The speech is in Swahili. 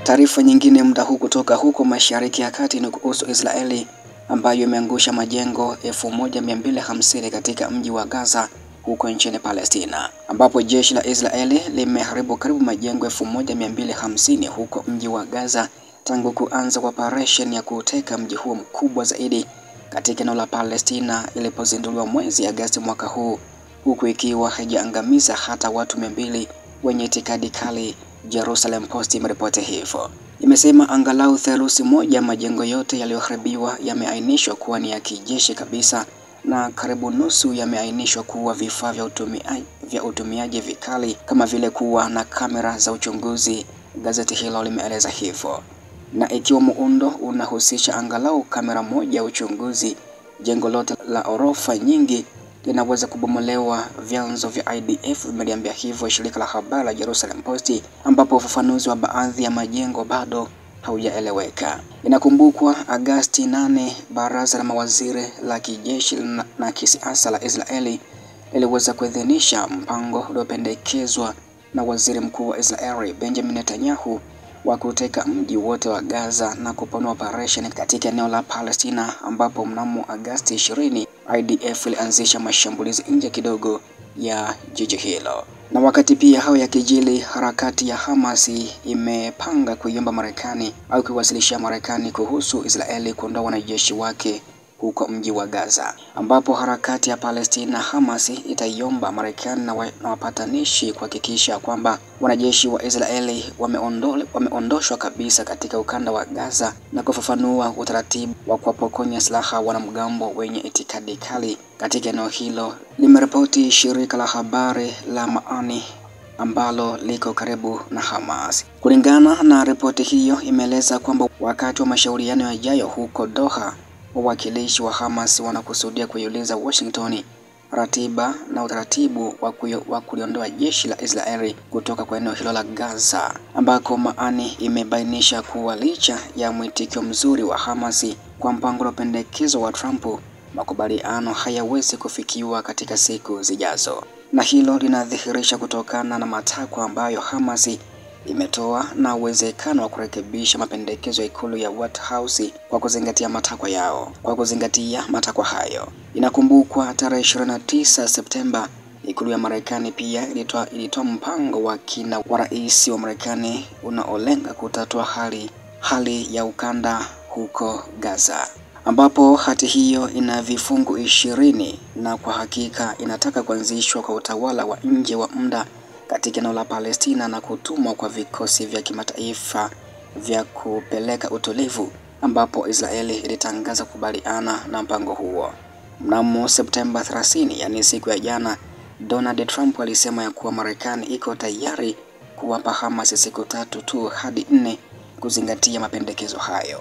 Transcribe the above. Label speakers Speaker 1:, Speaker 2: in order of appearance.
Speaker 1: Taarifa nyingine muda huu kutoka huko Mashariki ya Kati ni kuhusu Israeli ambayo imeangusha majengo 1250 katika mji wa Gaza huko nchini Palestina, ambapo jeshi la Israeli limeharibu karibu majengo 1250 huko mji wa Gaza tangu kuanza kwa operation ya kuteka mji huo mkubwa zaidi katika eneo la Palestina ilipozinduliwa mwezi Agosti mwaka huu, huku ikiwa haijaangamiza hata watu 200 wenye itikadi kali. Jerusalem Post imeripoti hivyo. Imesema angalau theluthi moja majengo yote yaliyoharibiwa yameainishwa kuwa ni ya kijeshi kabisa na karibu nusu yameainishwa kuwa vifaa vya utumiaji vikali kama vile kuwa na kamera za uchunguzi. Gazeti hilo limeeleza hivyo. Na ikiwa muundo unahusisha angalau kamera moja ya uchunguzi, jengo lote la orofa nyingi linaweza kubomolewa, vyanzo vya IDF vimeliambia hivyo shirika la habari la Jerusalem Post, ambapo ufafanuzi wa baadhi ya majengo bado haujaeleweka. Inakumbukwa Agosti 8 baraza la mawaziri la kijeshi na kisiasa la Israeli liliweza kuidhinisha mpango uliopendekezwa na waziri mkuu wa Israeli Benjamin Netanyahu wa kuteka mji wote wa Gaza na kupanua operation katika eneo la Palestina, ambapo mnamo Agosti 20 IDF ilianzisha mashambulizi nje kidogo ya jiji hilo. Na wakati pia hao yakijili, harakati ya Hamas imepanga kuiomba Marekani au kuwasilishia Marekani kuhusu Israeli kuondoa wanajeshi wake huko mji wa Gaza, ambapo harakati ya Palestina Hamas itaiomba Marekani na wapatanishi kuhakikisha kwamba wanajeshi wa Israeli wameondoshwa kabisa katika ukanda wa Gaza na kufafanua utaratibu wa kuwapokonya silaha wanamgambo wenye itikadi kali katika eneo hilo, limeripoti shirika la habari la Maani ambalo liko karibu na Hamas. Kulingana na ripoti hiyo, imeeleza kwamba wakati wa mashauriano yajayo huko Doha, wawakilishi wa Hamas wanakusudia kuiuliza Washington ratiba na utaratibu wa kuliondoa jeshi la Israeli kutoka kwa eneo hilo la Gaza, ambako Maani imebainisha kuwa licha ya mwitikio mzuri wa Hamas kwa mpango wa pendekezo wa Trump, makubaliano hayawezi kufikiwa katika siku zijazo. Na hilo linadhihirisha kutokana na matakwa ambayo Hamas imetoa na uwezekano wa kurekebisha mapendekezo ya ikulu ya White House kwa kuzingatia matakwa hayo. Inakumbukwa tarehe 29 Septemba ikulu ya Marekani pia ilitoa mpango wa kina wa rais wa Marekani unaolenga kutatua hali ya ukanda huko Gaza, ambapo hati hiyo ina vifungu 20 na kwa hakika inataka kuanzishwa kwa utawala wa nje wa muda katika eneo la Palestina na kutumwa kwa vikosi vya kimataifa vya kupeleka utulivu, ambapo Israeli ilitangaza kukubaliana na mpango huo. Mnamo Septemba 30, yani siku ya jana, Donald Trump alisema ya kuwa Marekani iko tayari kuwapa Hamas siku 3 tu hadi 4 kuzingatia mapendekezo hayo.